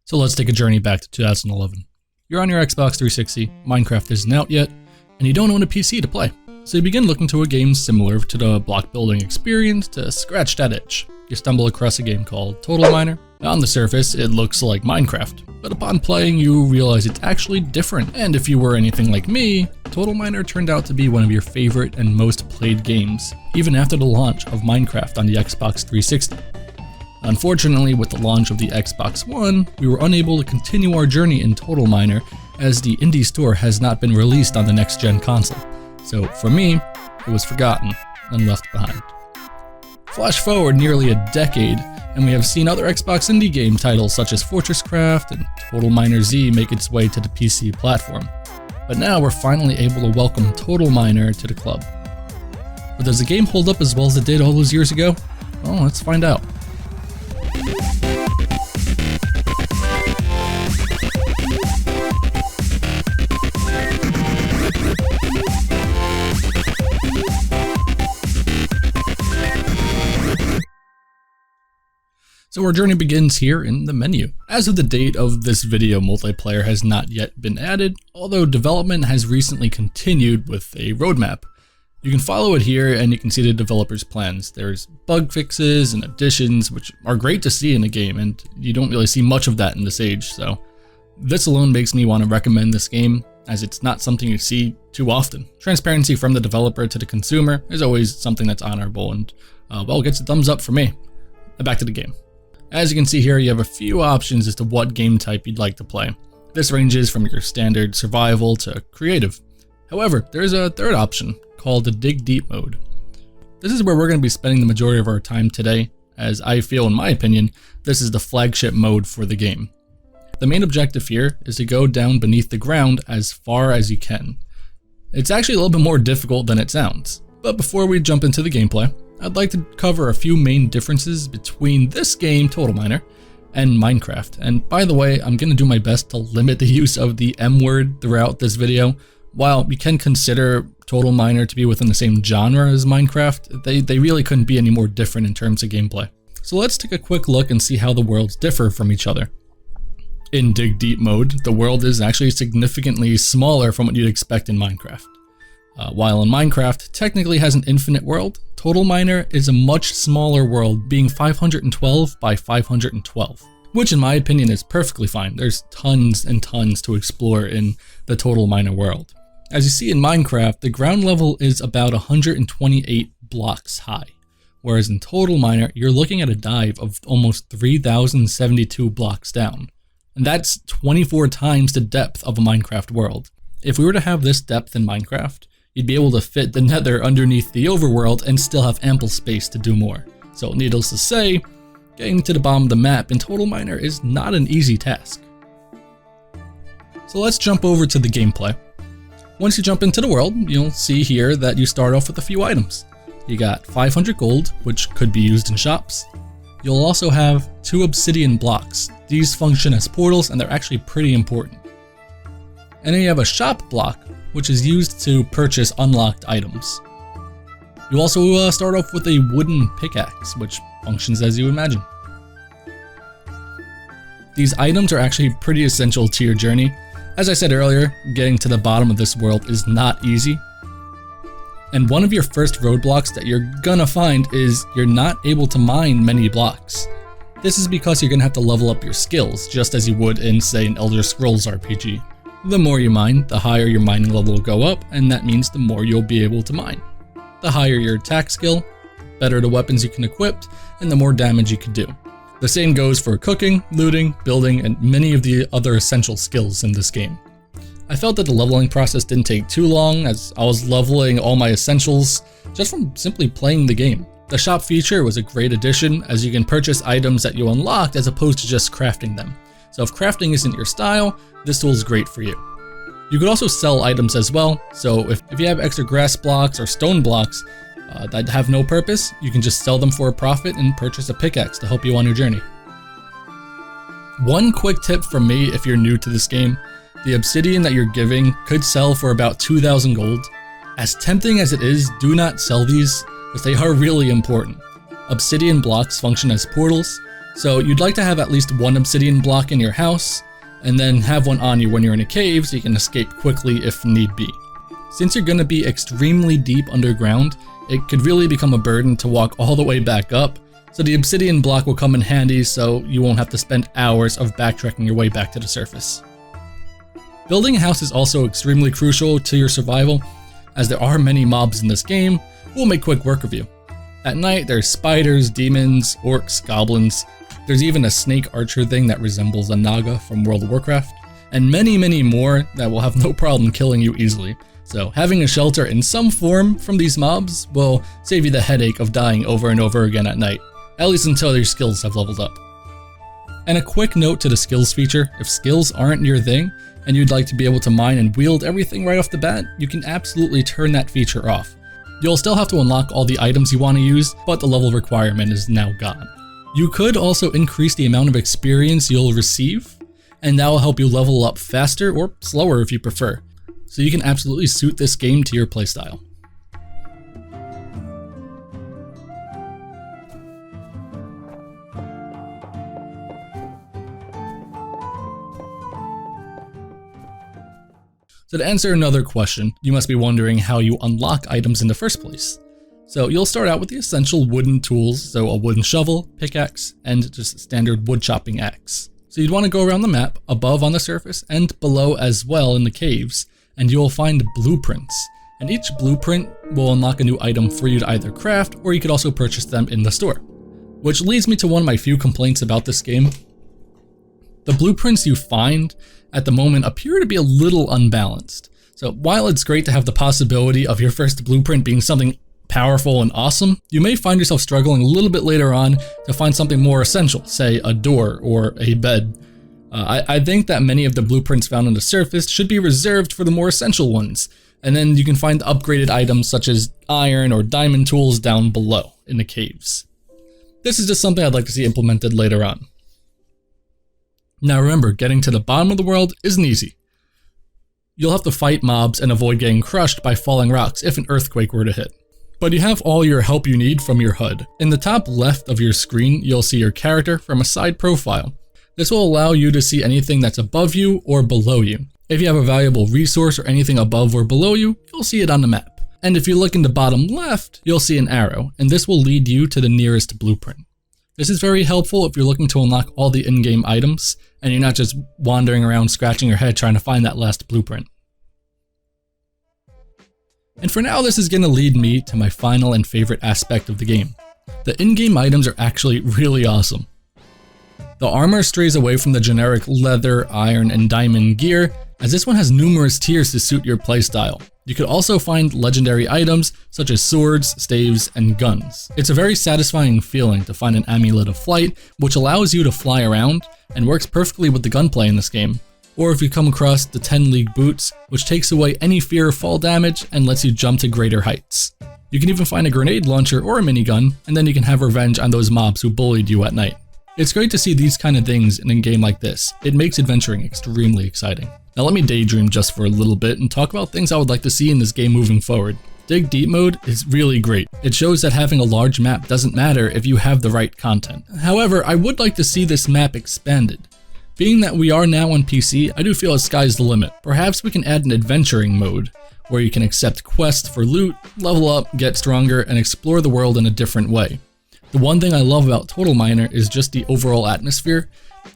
So let's take a journey back to 2011. You're on your Xbox 360, Minecraft isn't out yet, and you don't own a PC to play. So you begin looking to a game similar to the block building experience to scratch that itch. You stumble across a game called Total Miner. On the surface, it looks like Minecraft, but upon playing, you realize it's actually different. And if you were anything like me, Total Miner turned out to be one of your favorite and most played games, even after the launch of Minecraft on the Xbox 360. Unfortunately, with the launch of the Xbox One, we were unable to continue our journey in Total Miner as the indie store has not been released on the next-gen console. So for me, it was forgotten and left behind. Flash forward nearly a decade, and we have seen other Xbox indie game titles such as Fortress Craft and Total Miner Z make its way to the PC platform. But now we're finally able to welcome Total Miner to the club. But does the game hold up as well as it did all those years ago? Well, let's find out. So our journey begins here in the menu. As of the date of this video, multiplayer has not yet been added, although development has recently continued with a roadmap. You can follow it here and you can see the developers' plans. There's bug fixes and additions, which are great to see in a game, and you don't really see much of that in this age, so this alone makes me want to recommend this game, as it's not something you see too often. Transparency from the developer to the consumer is always something that's honorable, and well, gets a thumbs up for me. Back to the game. As you can see here, you have a few options as to what game type you'd like to play. This ranges from your standard survival to creative. However, there's a third option called the Dig Deep mode. This is where we're going to be spending the majority of our time today, as I feel, in my opinion, this is the flagship mode for the game. The main objective here is to go down beneath the ground as far as you can. It's actually a little bit more difficult than it sounds. But before we jump into the gameplay, I'd like to cover a few main differences between this game, Total Miner, and Minecraft. And by the way, I'm going to do my best to limit the use of the M word throughout this video. While we can consider Total Miner to be within the same genre as Minecraft, they really couldn't be any more different in terms of gameplay. So let's take a quick look and see how the worlds differ from each other. In Dig Deep mode, the world is actually significantly smaller from what you'd expect in Minecraft. While in Minecraft technically has an infinite world, Total Miner is a much smaller world, being 512 by 512, which in my opinion is perfectly fine. There's tons and tons to explore in the Total Miner world. As you see in Minecraft, the ground level is about 128 blocks high, whereas in Total Miner, you're looking at a dive of almost 3,072 blocks down. And that's 24 times the depth of a Minecraft world. If we were to have this depth in Minecraft, you'd be able to fit the nether underneath the overworld and still have ample space to do more. So needless to say, getting to the bottom of the map in Total Miner is not an easy task. So let's jump over to the gameplay. Once you jump into the world, you'll see here that you start off with a few items. You got 500 gold, which could be used in shops. You'll also have 2 obsidian blocks. These function as portals and they're actually pretty important. And then you have a shop block, which is used to purchase unlocked items. You also start off with a wooden pickaxe, which functions as you imagine. These items are actually pretty essential to your journey. As I said earlier, getting to the bottom of this world is not easy. And one of your first roadblocks that you're gonna find is you're not able to mine many blocks. This is because you're gonna have to level up your skills, just as you would in, say, an Elder Scrolls RPG. The more you mine, the higher your mining level will go up, and that means the more you'll be able to mine. The higher your attack skill, better the weapons you can equip, and the more damage you can do. The same goes for cooking, looting, building, and many of the other essential skills in this game. I felt that the leveling process didn't take too long, as I was leveling all my essentials just from simply playing the game. The shop feature was a great addition, as you can purchase items that you unlocked as opposed to just crafting them. So if crafting isn't your style, this tool is great for you. You could also sell items as well, so if you have extra grass blocks or stone blocks that have no purpose, you can just sell them for a profit and purchase a pickaxe to help you on your journey. One quick tip from me if you're new to this game, the obsidian that you're giving could sell for about 2,000 gold. As tempting as it is, do not sell these, as they are really important. Obsidian blocks function as portals, So you'd like to have at least one obsidian block in your house, and then have one on you when you're in a cave so you can escape quickly if need be. Since you're going to be extremely deep underground, it could really become a burden to walk all the way back up, so the obsidian block will come in handy so you won't have to spend hours of backtracking your way back to the surface. Building a house is also extremely crucial to your survival, as there are many mobs in this game who will make quick work of you. At night, there's spiders, demons, orcs, goblins. There's even a snake archer thing that resembles a Naga from World of Warcraft, and many more that will have no problem killing you easily. So having a shelter in some form from these mobs will save you the headache of dying over and over again at night, at least until your skills have leveled up. And a quick note to the skills feature: if skills aren't your thing, and you'd like to be able to mine and wield everything right off the bat, you can absolutely turn that feature off. You'll still have to unlock all the items you want to use, but the level requirement is now gone. You could also increase the amount of experience you'll receive, and that will help you level up faster or slower if you prefer. So you can absolutely suit this game to your playstyle. So to answer another question, you must be wondering how you unlock items in the first place. So you'll start out with the essential wooden tools, so a wooden shovel, pickaxe, and just a standard wood chopping axe. So you'd want to go around the map, above on the surface, and below as well in the caves, and you'll find blueprints. And each blueprint will unlock a new item for you to either craft, or you could also purchase them in the store. Which leads me to one of my few complaints about this game. The blueprints you find at the moment appear to be a little unbalanced. So while it's great to have the possibility of your first blueprint being something powerful and awesome, you may find yourself struggling a little bit later on to find something more essential, say a door or a bed. I think that many of the blueprints found on the surface should be reserved for the more essential ones, and then you can find upgraded items such as iron or diamond tools down below in the caves. This is just something I'd like to see implemented later on. Now remember, getting to the bottom of the world isn't easy. You'll have to fight mobs and avoid getting crushed by falling rocks if an earthquake were to hit. But you have all your help you need from your HUD. In the top left of your screen, you'll see your character from a side profile. This will allow you to see anything that's above you or below you. If you have a valuable resource or anything above or below you, you'll see it on the map. And if you look in the bottom left, you'll see an arrow, and this will lead you to the nearest blueprint. This is very helpful if you're looking to unlock all the in-game items, and you're not just wandering around scratching your head trying to find that last blueprint. And for now, this is going to lead me to my final and favorite aspect of the game. The in-game items are actually really awesome. The armor strays away from the generic leather, iron, and diamond gear, as this one has numerous tiers to suit your playstyle. You could also find legendary items such as swords, staves, and guns. It's a very satisfying feeling to find an amulet of flight, which allows you to fly around and works perfectly with the gunplay in this game. Or if you come across the 10 League boots, which takes away any fear of fall damage and lets you jump to greater heights. You can even find a grenade launcher or a minigun, and then you can have revenge on those mobs who bullied you at night. It's great to see these kind of things in a game like this. It makes adventuring extremely exciting. Now let me daydream just for a little bit and talk about things I would like to see in this game moving forward. Dig Deep mode is really great. It shows that having a large map doesn't matter if you have the right content. However, I would like to see this map expanded. Being that we are now on PC, I do feel the sky's the limit. Perhaps we can add an adventuring mode, where you can accept quests for loot, level up, get stronger, and explore the world in a different way. The one thing I love about Total Miner is just the overall atmosphere.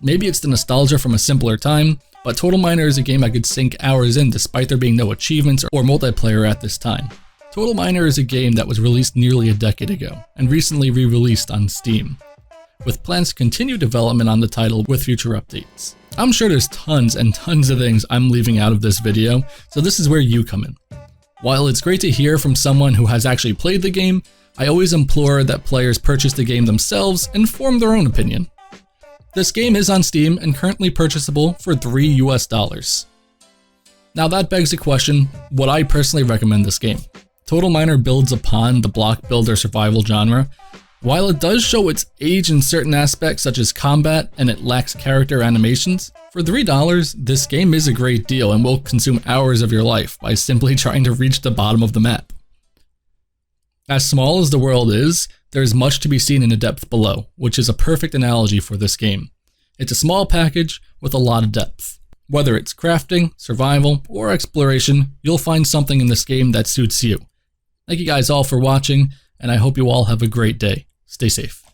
Maybe it's the nostalgia from a simpler time, but Total Miner is a game I could sink hours in despite there being no achievements or multiplayer at this time. Total Miner is a game that was released nearly a decade ago, and recently re-released on Steam, with plans to continue development on the title with future updates. I'm sure there's tons and tons of things I'm leaving out of this video, so this is where you come in. While it's great to hear from someone who has actually played the game, I always implore that players purchase the game themselves and form their own opinion. This game is on Steam and currently purchasable for $3 US. Now that begs the question, would I personally recommend this game? Total Miner builds upon the block builder survival genre. While it does show its age in certain aspects such as combat and it lacks character animations, for $3 this game is a great deal and will consume hours of your life by simply trying to reach the bottom of the map. As small as the world is, there is much to be seen in the depth below, which is a perfect analogy for this game. It's a small package with a lot of depth. Whether it's crafting, survival, or exploration, you'll find something in this game that suits you. Thank you guys all for watching, and I hope you all have a great day. Stay safe.